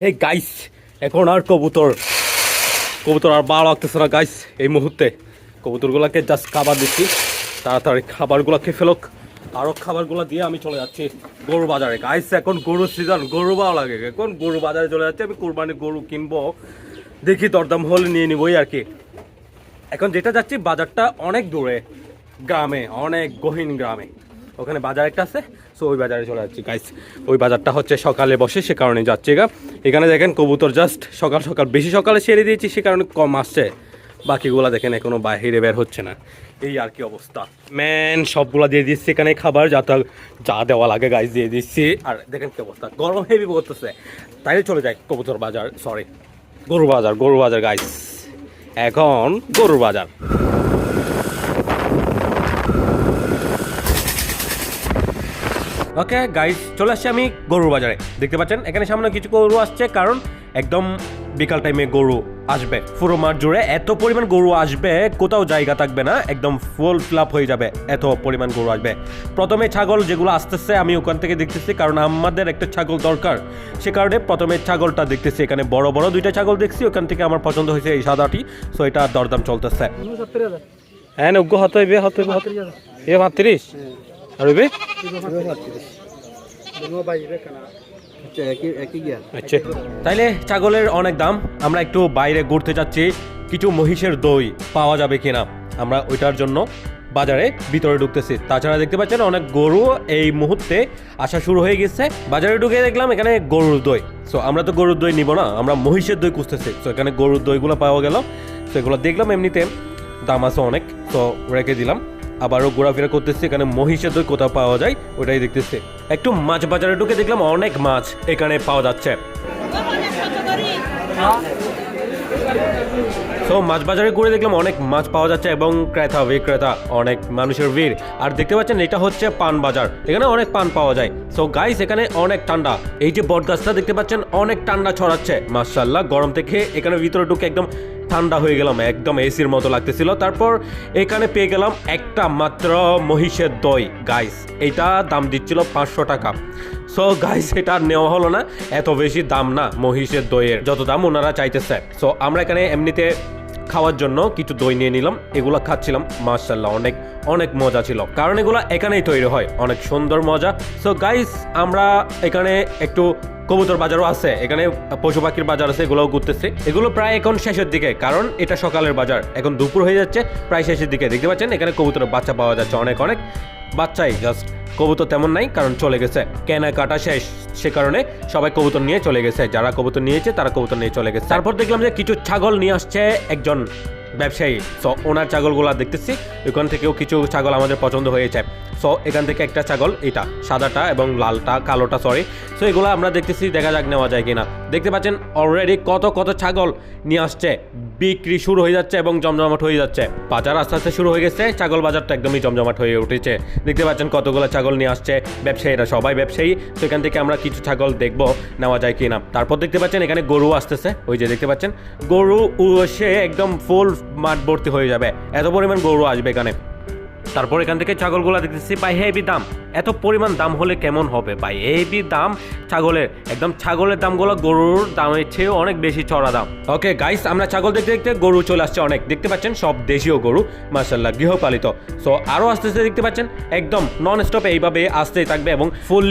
এই গাইস এখন আর কবুতর আর ভালো লাগতেছে না গাইস। এই মুহূর্তে কবুতরগুলোকে জাস্ট খাবার দিচ্ছি, তাড়াতাড়ি খাবারগুলো খেয়ে ফেলুক। আরও খাবারগুলো দিয়ে আমি চলে যাচ্ছি গরু বাজারে গাইস। এখন গরুর সিজন, গরু ভালো লাগে। এখন গরু বাজারে চলে যাচ্ছে, আমি কুরবানি গরু কিনবো, দেখি দরদাম হলে নিয়ে নিবই আর কি। এখন যেটা যাচ্ছি বাজারটা অনেক দূরে, গ্রামে, অনেক গহীন গ্রামে, ওখানে বাজার একটা আছে। সো ওই বাজারে চলে যাচ্ছি গাইস। ওই বাজারটা হচ্ছে সকালে বসে, সে কারণে যাচ্ছি গা। এখানে দেখেন কবুতর জাস্ট সকাল সকাল, বেশি সকালে ছেড়ে দিয়েছি সে কারণে কম আসছে। বাকিগুলা দেখেন এখনো বাইরে বের হচ্ছে না, এই আর কি অবস্থা। ম্যান সবগুলা দিয়ে দিচ্ছি এখানে, খাবার যা দেওয়া লাগে গাইস দিয়ে দিচ্ছি। আর দেখেন কি অবস্থা, গরম হেভি করতেছে। তাইলে চলে যায় কবুতর বাজার, সরি গরু বাজার গাইস। এখন গরুর বাজার। ওকে গাইস, চলে আসছি আমি গরুর বাজারে। দেখতে পাচ্ছেন এখানে সামনে কিছু গরু আসছে, কারণ একদম বিকাল টাইমে গরু আসবে। পুরো মাঠ জুড়ে এত পরিমাণ গরু আসবে, কোথাও জায়গা থাকবে না, একদম ফুল ফিল আপ হয়ে যাবে, এত পরিমাণ গরু আসবে। প্রথমে ছাগল যেগুলো আসতেছে আমি ওখান থেকে দেখতেছি, কারণ আমাদের একটা ছাগল দরকার, সে কারণে প্রথমে ছাগলটা দেখতেছি। এখানে বড় বড় দুইটা ছাগল দেখছি, ওখান থেকে আমার পছন্দ হয়েছে এই সাদাটি। সো এটা দরদাম চলতেছে। হ্যাঁ নব্বই হতে হইবে, এ 35 আর হইবে। আচ্ছা, তাইলে ছাগলের অনেক দাম। আমরা একটু বাইরে ঘুরতে যাচ্ছি, কিছু মহিষের দই পাওয়া যাবে কিনা, আমরা ওইটার জন্য বাজারে ভিতরে ঢুকতেছি। তাছাড়া দেখতে পাচ্ছেন অনেক গরু এই মুহূর্তে আসা শুরু হয়ে গেছে। বাজারে ঢুকে দেখলাম এখানে গরুর দই। সো আমরা তো গরুর দই নিব না, আমরা মহিষের দই খুঁজতেছি। সো এখানে গরুর দইগুলো পাওয়া গেল, তো এগুলো দেখলাম এমনিতে দাম আছে অনেক, তো রেখে দিলাম। আবারও ঘোরাফেরা করতেছি, এখানে মহিষের দই কোথাও পাওয়া যায় ওটাই দেখতেছি। একটু মাছ বাজারে ঢুকে দেখলাম অনেক মাছ এখানে পাওয়া যাচ্ছে। তো মাছ বাজারে ঘুরে দেখলাম অনেক মাছ পাওয়া যাচ্ছে এবং ক্রেতা বিক্রেতা অনেক মানুষের ভিড়। আর দেখতে পাচ্ছেন এটা হচ্ছে পান বাজার, এখানে অনেক পান পাওয়া যায়। সো গাইস এখানে অনেক ঠান্ডা, এই যে বট গাছটা দেখতে পাচ্ছেন অনেক ঠান্ডা ছড়াচ্ছে মাশাআল্লাহ। গরম থেকে এখানে ভিতরে ঢুকে একদম ঠান্ডা হয়ে গেলাম, একদম এসির মতো লাগতেছিল। তারপর এখানে পেয়ে গেলাম একটা মাত্র মহিষের দই গাইস, এটা দাম দিচ্ছিল 500 টাকা। সো গাইস এটা নেওয়া হলো না, এত বেশি দাম না মহিষের দইয়ের, যত দাম ওনারা চাইতেছে। সো আমরা এখানে এমনিতে খাওয়ার জন্য কিছু দই নিয়ে নিলাম, এগুলো খাচ্ছিলাম মাশাআল্লাহ, অনেক অনেক মজা ছিল, কারণ এগুলো এখানেই তৈরি হয়, অনেক সুন্দর মজা। সো গাইস আমরা এখানে একটু কবুতর বাজারও আছে, এখানে পশু পাখির বাজার আছে, এগুলোও ঘুরতেছে। এগুলো প্রায় এখন শেষের দিকে, কারণ এটা সকালের বাজার, এখন দুপুর হয়ে যাচ্ছে, প্রায় শেষের দিকে। দেখতে পাচ্ছেন এখানে কবুতরের বাচ্চা পাওয়া যাচ্ছে, অনেক অনেক বাচ্চাই, জাস্ট কবুতর তেমন নাই, কারণ চলে গেছে, কেনাকাটা শেষ, সে কারণে সবাই কবুতর নিয়ে চলে গেছে। যারা কবুতর নিয়েছে তারা কবুতর নিয়ে চলে গেছে। তারপর দেখলাম যে কিছু ছাগল নিয়ে আসছে একজন ব্যবসায়ী। সো ওনার ছাগলগুলা দেখতেছি, ওখান থেকেও কিছু ছাগল আমাদের পছন্দ হয়েছে। সো এখান থেকে একটা ছাগল, এটা সাদাটা এবং লালটা, কালোটা সরি। সো এগুলো আমরা দেখতেছি, দেখা যাক নেওয়া যায় কিনা। দেখতে পাচ্ছেন অলরেডি কত কত ছাগল নিয়ে আসছে, বিক্রি শুরু হয়ে যাচ্ছে এবং জমজমাট হয়ে যাচ্ছে। বাজার আস্তে আস্তে শুরু হয়ে গেছে, ছাগল বাজারটা একদমই জমজমাট হয়ে উঠেছে। দেখতে পাচ্ছেন কতগুলো ছাগল নিয়ে আসছে ব্যবসায়ীরা, সবাই ব্যবসায়ী। তো এখান থেকে আমরা কিছু ছাগল দেখবো নেওয়া যায় কিনা। তারপর দেখতে পাচ্ছেন এখানে গরু আসতেছে, ওই যে দেখতে পাচ্ছেন গরু এসে একদম ফুল মাঠ ভর্তি হয়ে যাবে, এত পরিমাণ গরু আসবে এখানে। তারপর এখান থেকে ছাগলগুলো দেখতেছি, ভাই হেভি দাম, এত পরিমাণ দাম হলে কেমন হবে ভাই, হেভি দাম ছাগলের, একদম ছাগলের দামগুলো গরুর দামের চেয়ে অনেক বেশি চড়া দাম। ওকে গাইস আমরা ছাগল দেখতে দেখতে গরু চলে আসছে অনেক, দেখতে পাচ্ছেন সব দেশীয় গরু মাশাআল্লাহ, গৃহপালিত। সো আরও আস্তে আস্তে দেখতে পাচ্ছেন একদম নন স্টপে এইভাবে আসতেই থাকবে এবং ফুল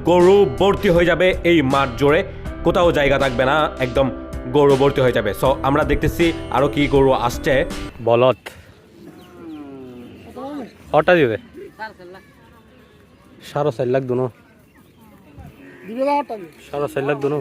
গরু ভর্তি হয়ে যাবে এই মাঠ জুড়ে, কোথাও জায়গা থাকবে না, একদম গরু ভর্তি হয়ে যাবে। সো আমরা দেখতেছি আরও কি গরু আসছে। বলদ হটা দিবে 4.5 লাখ দুনো, 4.5 লাখ দুনো।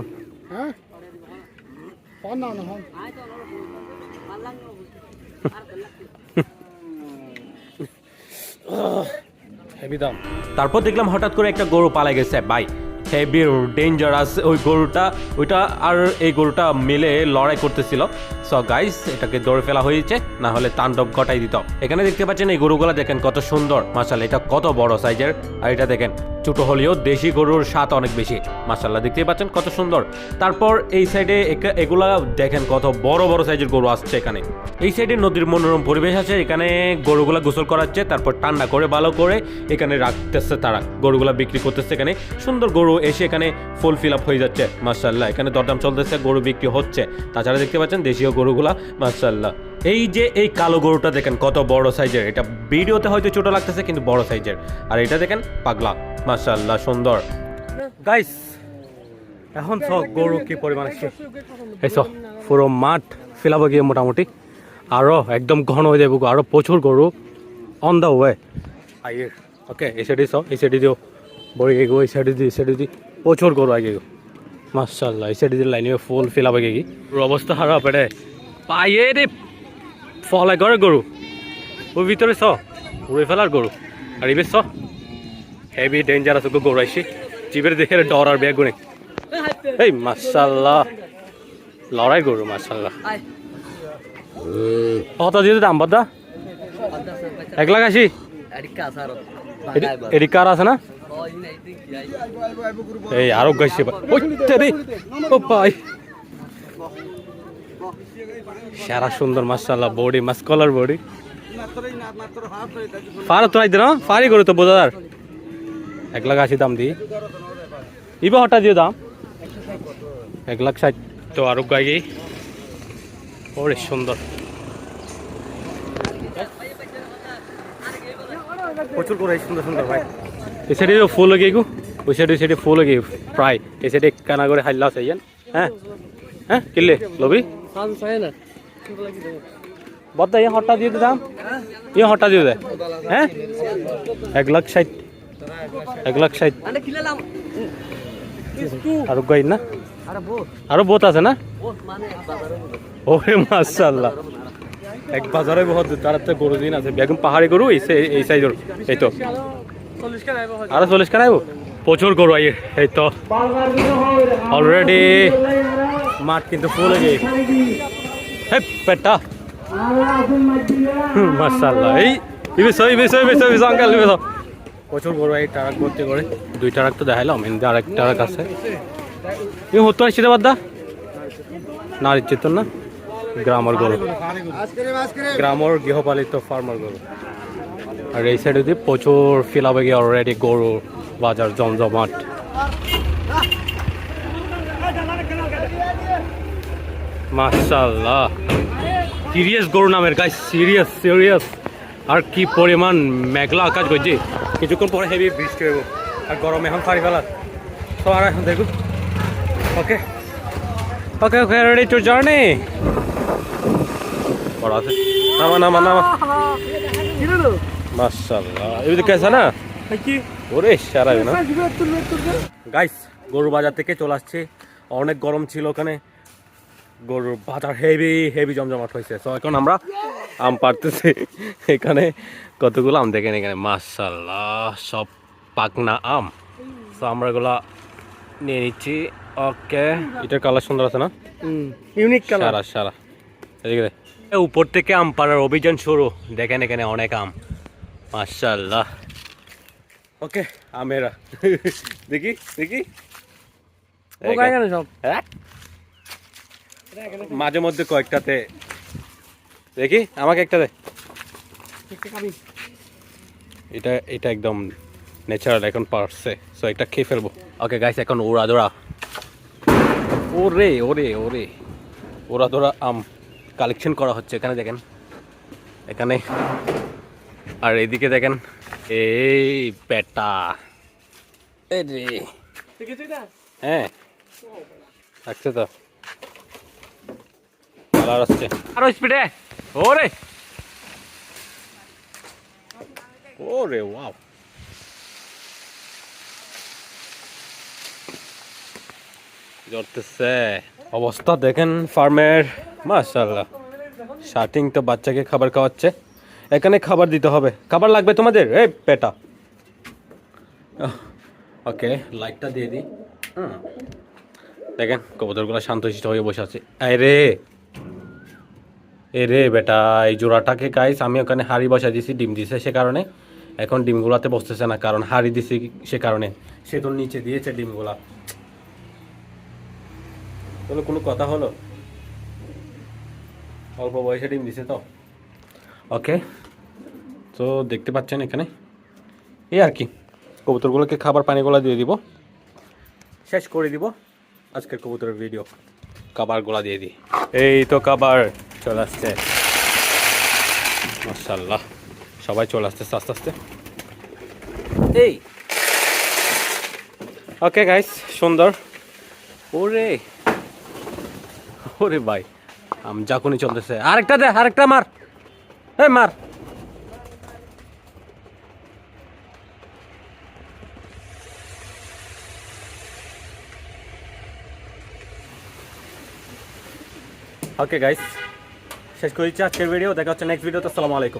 হেভি দাম। তারপর দেখলাম হঠাৎ করে একটা গরু পালাই গেছে ভাই, হেভি ডেঞ্জারাস ওই গরুটা, ওইটা আর এই গরুটা মিলে লড়াই করতেছিল। সো গাইস এটাকে দৌড়ে ফেলা হয়েছে, না হলে তাণ্ডব ঘটাই দিত। এখানে দেখতে পাচ্ছেন এই গরুগুলো দেখেন কত সুন্দর মাশাআল্লাহ, এটা কত বড় সাইজের, আর এটা দেখেন ছোট হলেও দেশি গরুর স্বাদ অনেক বেশি মাশাআল্লাহ, দেখতেই পাচ্ছেন কত সুন্দর। তারপর এই সাইডে এগুলা দেখেন কত বড় বড় সাইজের গরু আসছে এখানে। এই সাইডে নদীর মনোরম পরিবেশ আছে, এখানে গরুগুলা গোসল করাচ্ছে, তারপর ঠান্ডা করে ভালো করে এখানে রাখতেছে, তারা গরুগুলা বিক্রি করতেছে। এখানে সুন্দর গরু এসে এখানে ফুল ফিল আপ হয়ে যাচ্ছে মাশাআল্লাহ। এখানে দরদাম চলতেছে, গরু বিক্রি হচ্ছে। তাছাড়া দেখতে পাচ্ছেন দেশীয় গরুগুলা মাশাআল্লাহ। এই যে এই কালো গরুটা দেখেন কত বড় সাইজের, এটা ভিডিওতে হয়তো ছোট লাগতেছে কিন্তু বড় সাইজের। আর এটা দেখেন পাগলা মাশাআল্লাহ সুন্দর। গাইস এখন সব গরু কি পরিমাণ আসছে, এই সব পুরো মাঠ ফেলাবো গিয়ে মোটামুটি আরও একদম ঘন হয়ে যাবো, আরও প্রচুর গরু অন দ্য ওয়ে আইয়ের। ওকে এই সাইডে সব, এই সাইডে দিও বড়ি গেগো, এই সাইডে দিই, এই সাইডে দিই প্রচুর গরু আগে গো মাশাআল্লাহ। এই সাইডে দিয়ে লাইনে ফুল ফেলাবো গিয়ে অবস্থা খারাপ এটা পাইয়ে রে ফলে করে গরু ওর ভিতরে স উড়ে ফেলার গরু। আর এবার স হেভি ডেঞ্জারাস গরু আইসি জিবের দেখে ডর আর ব্যাগ গুনে। এই মাশাআল্লাহ লড়াই গরু মাশাআল্লাহ। কত দিয়ে দাম বাদা? 1,80,000। এডি কার আছে না? এই আরো গাইছে ও ভাই সারা সুন্দর মাশাআল্লাহ বডি মাস্কুলার বডি। ফার তো আইদ না ফারি করে তো বোঝাদার 1,80,000 দাম দি ইবা হটা দিও দাম 1,60,000 তো আরো গাই ওরে সুন্দর প্রচুর করে সুন্দর সুন্দর ভাই। এই সাইডে ফুল লগে গো, ওই সাইডে ফুল লগে প্রায় এই সাইডে কানা করে হাইলা চাইয়েন। হ্যাঁ হ্যাঁ কিলে লবি বদ্দা ইয়ে হটটা দিয়ে দাম, ইয়ে হটটা দিয়ে দে। হ্যাঁ 1,60,000 1,60,000 আরো গাই না আরো বহুত আছে না? ওরে মাশাআল্লাহ এক বাজারে বহুত তারাতে গরু দিন আছে বেগম পাহাড়ি গরু এই সাইজের। এই তো আরো 40 কানাইব প্রচুর গরু আই। এই তো অলরেডি মাঠ কিন্তু ফুল হয়ে গেছে। হে পেটা মাশাআল্লাহ। এই আঙ্কাল প্রচুর গরু এই ট্রাক ভর্তি করে, 2 ট্রাক তো দেখাইলাম, এমনি আরেক ট্রাক আছে। এই হতো আসছে বাদা না ইচ্ছে না গ্রামের গরু, গ্রামের গৃহপালিত ফার্মার গরু। আর এই সাইডে দিয়ে প্রচুর ফিলাবে গিয়ে অলরেডি গরু বাজার জমজমাট। মাশাআল্লাহ সিরিয়াস গরু নামের গাইস, সিরিয়াস। আর কি পরিমাণ মেঘলা আকাশ করছে, কিছুক্ষণ পরে হেভি বৃষ্টি হইব আর গরম এখন ফারি ফেলার। তো আর এখন দেখুন ওকে ওকে ওকে রেডি টু জার্নি। বড় আছে নামা মাশাআল্লাহ। এই দিকে আছে না কি ওরে সারা না গাইস। গরু বাজার থেকে চলে আসছে, অনেক গরম ছিল ওখানে, গরুর বাজার হেভি জমজমাট হয়েছে। তো এখন আমরা আম পাড়তেছি, এখানে কতগুলো আম দেখেন এখানে মাশাআল্লাহ সব পাকনা আম। তো আমরা এগুলা নিয়ে নিচ্ছি। ওকে এটার কালার সুন্দর আছে না, ইউনিক কালার সারা। এদিকে উপর থেকে আম পাড়ার অভিযান শুরু, দেখেন এখানে অনেক আম মাশাআল্লাহ। ওকে আমেরা দেখি সব মাঝে মধ্যে কয়েকটাতে দেখি, আমাকে একটা দে। এটা একদম ন্যাচারাল এখন পারছে, সো এটা খেয়ে ফেলবো। ওকে গাইস এখন ওরা ধরা আম কালেকশন করা হচ্ছে এখানে দেখেন এখানে। আর এদিকে দেখেন এই পেটা হ্যাঁ আসছে তো কালার আসছে আরো স্পিডে। ওরে ওয়াও জড়তেছে অবস্থা দেখেন ফার্মের মাশাআল্লাহ। শার্টিং তো বাচ্চাকে খাবার খাওয়াচ্ছে, এখানে খাবার দিতে হবে। খাবার লাগবে তোমাদের এই পেটা। ওকে লাইটটা দিয়ে দিই। দেখেন কবুতরগুলো শান্তশিষ্ট হয়ে বসে আছে। রে বেটা এই জোড়াটাকে গাইস আমি ওখানে হাড়ি বসা দিয়েছি, ডিম দিছে সে কারণে এখন ডিমগুলাতে বসতেছে না, কারণ হাড়ি দিছি সে কারণে। সে তো নিচে দিয়েছে ডিমগুলা। তাহলে কোনো কথা হলো, অল্প বয়সে ডিম দিছে তো। ওকে তো দেখতে পাচ্ছেন এখানে এই আর কি কবুতরগুলোকে খাবার পানিগুলো দিয়ে দিব। শেষ করে দিব আজকের কবুতরের ভিডিও। কাবার গোলা দিয়ে দিই। এই তো কাবার চলে আসছে, মাশাআল্লাহ সবাই চলে আসতেছে আস্তে আস্তে। এই ওকে গাইস, সুন্দর। ওরে ওরে ভাই জাকুনি চলতেছে। আরেকটা দে, আরেকটা মার, এই মার। ওকে গাইস, শেষ করে দিচ্ছি আজকের ভিডিও। দেখা হচ্ছে নেক্সট ভিডিওতে। আসসালামু আলাইকুম।